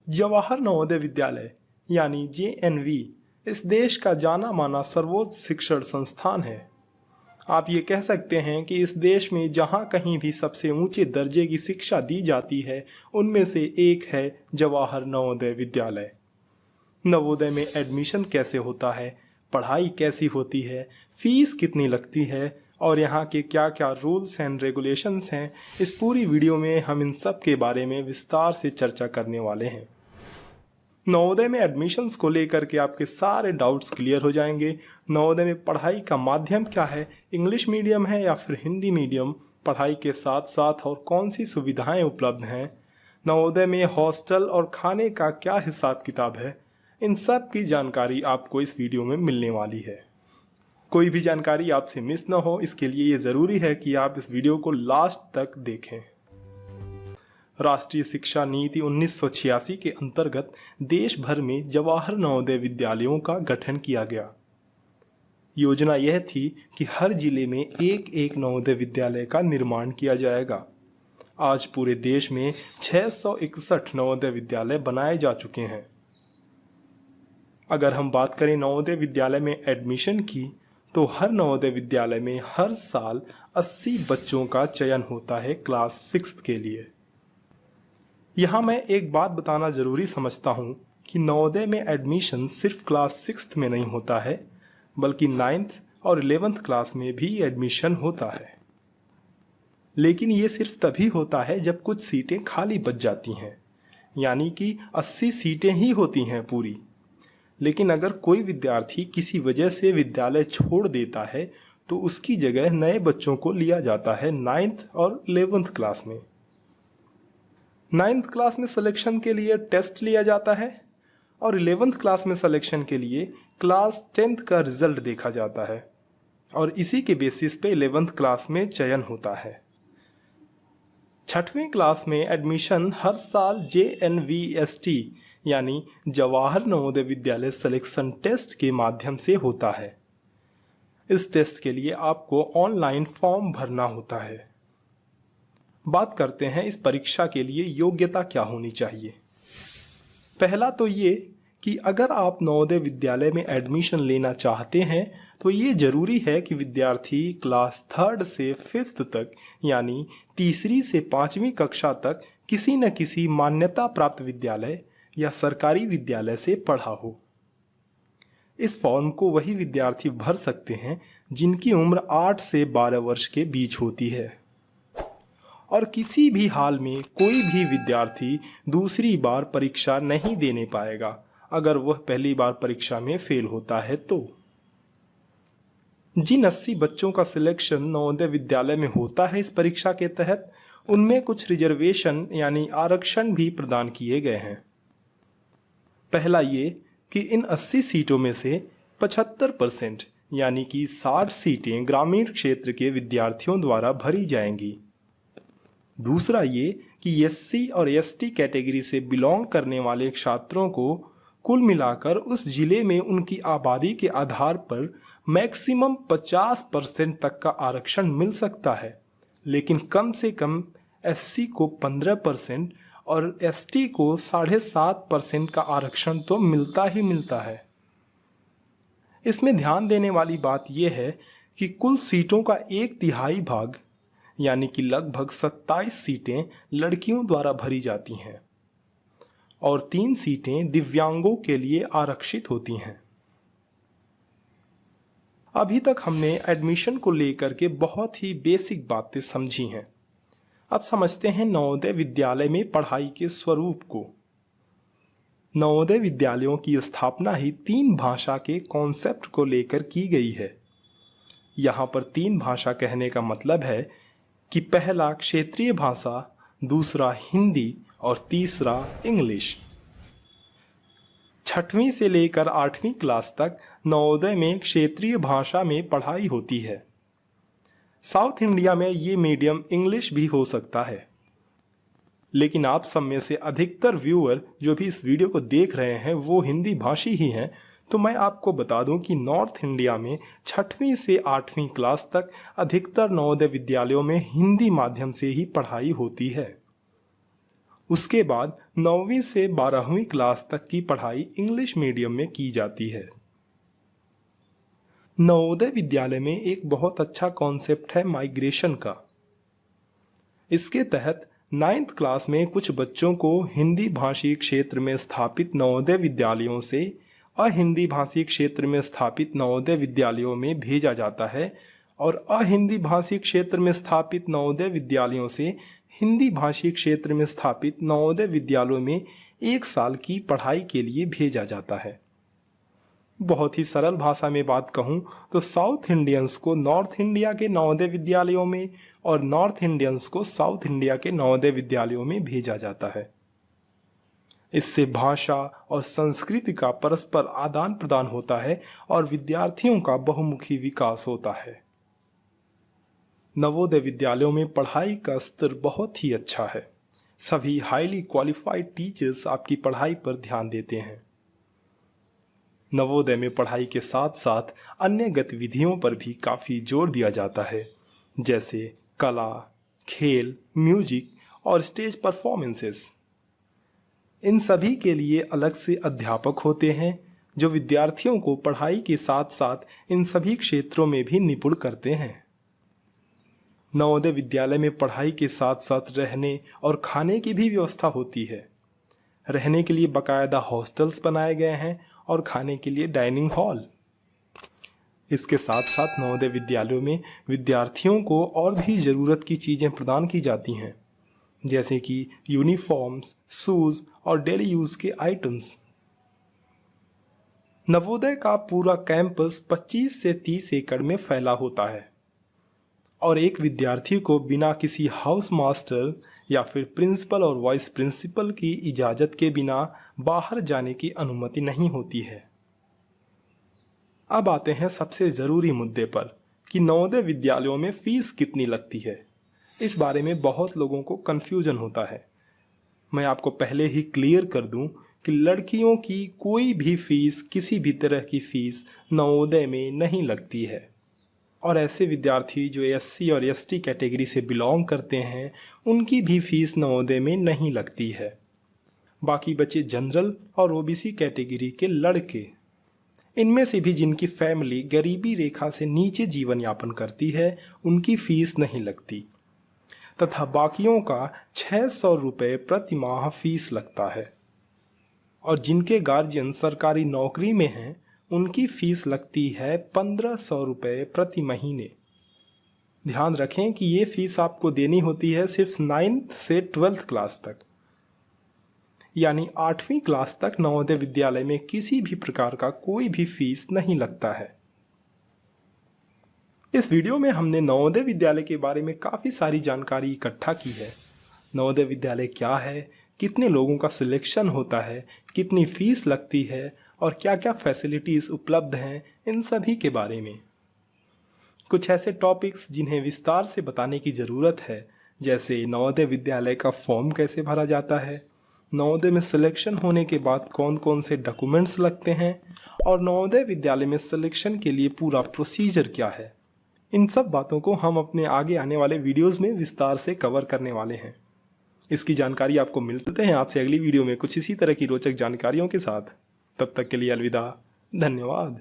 जवाहर नवोदय विद्यालय यानी JNV इस देश का जाना माना सर्वोच्च शिक्षण संस्थान है। आप ये कह सकते हैं कि इस देश में जहाँ कहीं भी सबसे ऊंचे दर्जे की शिक्षा दी जाती है उनमें से एक है जवाहर नवोदय विद्यालय। नवोदय में एडमिशन कैसे होता है, पढ़ाई कैसी होती है, फीस कितनी लगती है और यहाँ के क्या क्या रूल्स एंड रेगुलेशंस हैं, इस पूरी वीडियो में हम इन सब के बारे में विस्तार से चर्चा करने वाले हैं। नवोदय में एडमिशन्स को लेकर के आपके सारे डाउट्स क्लियर हो जाएंगे। नवोदय में पढ़ाई का माध्यम क्या है, इंग्लिश मीडियम है या फिर हिंदी मीडियम, पढ़ाई के साथ साथ और कौन सी सुविधाएं उपलब्ध हैं, नवोदय में हॉस्टल और खाने का क्या हिसाब किताब है, इन सब की जानकारी आपको इस वीडियो में मिलने वाली है। कोई भी जानकारी आपसे मिस न हो, इसके लिए ये ज़रूरी है कि आप इस वीडियो को लास्ट तक देखें। राष्ट्रीय शिक्षा नीति 1986 के अंतर्गत देश भर में जवाहर नवोदय विद्यालयों का गठन किया गया। योजना यह थी कि हर जिले में एक एक नवोदय विद्यालय का निर्माण किया जाएगा। आज पूरे देश में 661 नवोदय विद्यालय बनाए जा चुके हैं। अगर हम बात करें नवोदय विद्यालय में एडमिशन की, तो हर नवोदय विद्यालय में हर साल 80 बच्चों का चयन होता है क्लास 6 के लिए। यहाँ मैं एक बात बताना ज़रूरी समझता हूँ कि नवोदय में एडमिशन सिर्फ क्लास 6 में नहीं होता है, बल्कि 9th और 11th क्लास में भी एडमिशन होता है। लेकिन ये सिर्फ तभी होता है जब कुछ सीटें खाली बच जाती हैं, यानी कि 80 सीटें ही होती हैं पूरी। लेकिन अगर कोई विद्यार्थी किसी वजह से विद्यालय छोड़ देता है तो उसकी जगह नए बच्चों को लिया जाता है 9th और 11th क्लास में। 9th क्लास में सिलेक्शन के लिए टेस्ट लिया जाता है और 11th क्लास में सिलेक्शन के लिए क्लास 10th का रिजल्ट देखा जाता है और इसी के बेसिस पे 11th क्लास में चयन होता है। 6वीं क्लास में एडमिशन हर साल JNVST यानी जवाहर नवोदय विद्यालय सिलेक्शन टेस्ट के माध्यम से होता है। इस टेस्ट के लिए आपको ऑनलाइन फॉर्म भरना होता है। बात करते हैं इस परीक्षा के लिए योग्यता क्या होनी चाहिए। पहला तो ये कि अगर आप नवोदय विद्यालय में एडमिशन लेना चाहते हैं तो ये ज़रूरी है कि विद्यार्थी क्लास 3rd से 5th तक यानी तीसरी से 5वीं कक्षा तक किसी न किसी मान्यता प्राप्त विद्यालय या सरकारी विद्यालय से पढ़ा हो। इस फॉर्म को वही विद्यार्थी भर सकते हैं जिनकी उम्र 8 से 12 वर्ष के बीच होती है और किसी भी हाल में कोई भी विद्यार्थी दूसरी बार परीक्षा नहीं देने पाएगा अगर वह पहली बार परीक्षा में फेल होता है तो। जिन 80 बच्चों का सिलेक्शन नवोदय विद्यालय में होता है इस परीक्षा के तहत, उनमें कुछ रिजर्वेशन यानी आरक्षण भी प्रदान किए गए हैं। पहला ये कि इन 80 सीटों में से 75% यानी कि 60 सीटें ग्रामीण क्षेत्र के विद्यार्थियों द्वारा भरी जाएंगी। दूसरा ये कि SC और ST कैटेगरी से बिलोंग करने वाले छात्रों को कुल मिलाकर उस जिले में उनकी आबादी के आधार पर मैक्सिमम 50% तक का आरक्षण मिल सकता है, लेकिन कम से कम SC को 15% और ST को 7.5% का आरक्षण तो मिलता ही मिलता है। इसमें ध्यान देने वाली बात यह है कि कुल सीटों का 1/3 भाग यानी कि लगभग 27 सीटें लड़कियों द्वारा भरी जाती हैं और 3 सीटें दिव्यांगों के लिए आरक्षित होती हैं। अभी तक हमने एडमिशन को लेकर के बहुत ही बेसिक बातें समझी हैं। अब समझते हैं नवोदय विद्यालय में पढ़ाई के स्वरूप को। नवोदय विद्यालयों की स्थापना ही 3 भाषा के कॉन्सेप्ट को लेकर की गई है। यहाँ पर 3 भाषा कहने का मतलब है कि पहला क्षेत्रीय भाषा, दूसरा हिंदी और तीसरा इंग्लिश। 6वीं से लेकर 8वीं क्लास तक नवोदय में क्षेत्रीय भाषा में पढ़ाई होती है। साउथ इंडिया में ये मीडियम इंग्लिश भी हो सकता है, लेकिन आप सब में से अधिकतर व्यूअर जो भी इस वीडियो को देख रहे हैं वो हिंदी भाषी ही हैं, तो मैं आपको बता दूं कि नॉर्थ इंडिया में 6वीं से 8वीं क्लास तक अधिकतर नवोदय विद्यालयों में हिंदी माध्यम से ही पढ़ाई होती है। उसके बाद 9वीं से 12वीं क्लास तक की पढ़ाई इंग्लिश मीडियम में की जाती है। नवोदय विद्यालय में एक बहुत अच्छा कॉन्सेप्ट है माइग्रेशन का। इसके तहत 9th क्लास में कुछ बच्चों को हिंदी भाषी क्षेत्र में स्थापित नवोदय विद्यालयों से अहिंदी भाषी क्षेत्र में स्थापित नवोदय विद्यालयों में भेजा जाता है और अहिंदी भाषी क्षेत्र में स्थापित नवोदय विद्यालयों से हिंदी भाषी क्षेत्र में स्थापित नवोदय विद्यालयों में 1 साल की पढ़ाई के लिए भेजा जाता है। बहुत ही सरल भाषा में बात कहूँ तो साउथ इंडियंस को नॉर्थ इंडिया के नवोदय विद्यालयों में और नॉर्थ इंडियंस को साउथ इंडिया के नवोदय विद्यालयों में भेजा जाता है। इससे भाषा और संस्कृति का परस्पर आदान प्रदान होता है और विद्यार्थियों का बहुमुखी विकास होता है। नवोदय विद्यालयों में पढ़ाई का स्तर बहुत ही अच्छा है। सभी हाईली क्वालिफाइड टीचर्स आपकी पढ़ाई पर ध्यान देते हैं। नवोदय में पढ़ाई के साथ साथ अन्य गतिविधियों पर भी काफ़ी जोर दिया जाता है, जैसे कला, खेल, म्यूजिक और स्टेज परफॉर्मेंसेस। इन सभी के लिए अलग से अध्यापक होते हैं जो विद्यार्थियों को पढ़ाई के साथ साथ इन सभी क्षेत्रों में भी निपुण करते हैं। नवोदय विद्यालय में पढ़ाई के साथ साथ रहने और खाने की भी व्यवस्था होती है। रहने के लिए बाकायदा हॉस्टल्स बनाए गए हैं और खाने के लिए डाइनिंग हॉल। इसके साथ साथ नवोदय विद्यालयों में विद्यार्थियों को और भी ज़रूरत की चीज़ें प्रदान की जाती हैं, जैसे कि यूनिफॉर्म्स, शूज़ और डेली यूज़ के आइटम्स। नवोदय का पूरा कैंपस 25 से 30 एकड़ में फैला होता है और एक विद्यार्थी को बिना किसी हाउस मास्टर या फिर प्रिंसिपल और वाइस प्रिंसिपल की इजाज़त के बिना बाहर जाने की अनुमति नहीं होती है। अब आते हैं सबसे ज़रूरी मुद्दे पर कि नवोदय विद्यालयों में फ़ीस कितनी लगती है। इस बारे में बहुत लोगों को कन्फ्यूजन होता है। मैं आपको पहले ही क्लियर कर दूं कि लड़कियों की कोई भी फ़ीस, किसी भी तरह की फ़ीस नवोदय में नहीं लगती है और ऐसे विद्यार्थी जो SC और ST कैटेगरी से बिलोंग करते हैं उनकी भी फीस नवोदय में नहीं लगती है। बाकी बचे जनरल और OBC कैटेगरी के लड़के, इनमें से भी जिनकी फैमिली गरीबी रेखा से नीचे जीवन यापन करती है उनकी फीस नहीं लगती, तथा बाकियों का 600 रुपये प्रति माह फीस लगता है और जिनके गार्जियन सरकारी नौकरी में हैं उनकी फीस लगती है 1500 रुपये प्रति महीने। ध्यान रखें कि ये फीस आपको देनी होती है सिर्फ 9th से 12th क्लास तक, यानी 8वीं क्लास तक नवोदय विद्यालय में किसी भी प्रकार का कोई भी फीस नहीं लगता है। इस वीडियो में हमने नवोदय विद्यालय के बारे में काफ़ी सारी जानकारी इकट्ठा की है। नवोदय विद्यालय क्या है, कितने लोगों का सिलेक्शन होता है, कितनी फीस लगती है और क्या क्या फैसिलिटीज़ उपलब्ध हैं, इन सभी के बारे में। कुछ ऐसे टॉपिक्स जिन्हें विस्तार से बताने की ज़रूरत है, जैसे नवोदय विद्यालय का फॉर्म कैसे भरा जाता है, नवोदय में सिलेक्शन होने के बाद कौन कौन से डॉक्यूमेंट्स लगते हैं और नवोदय विद्यालय में सिलेक्शन के लिए पूरा प्रोसीजर क्या है। इन सब बातों को हम अपने आगे आने वाले वीडियोज़ में विस्तार से कवर करने वाले हैं। इसकी जानकारी आपको मिलते हैं आपसे अगली वीडियो में कुछ इसी तरह की रोचक जानकारियों के साथ। तब तक के लिए अलविदा, धन्यवाद।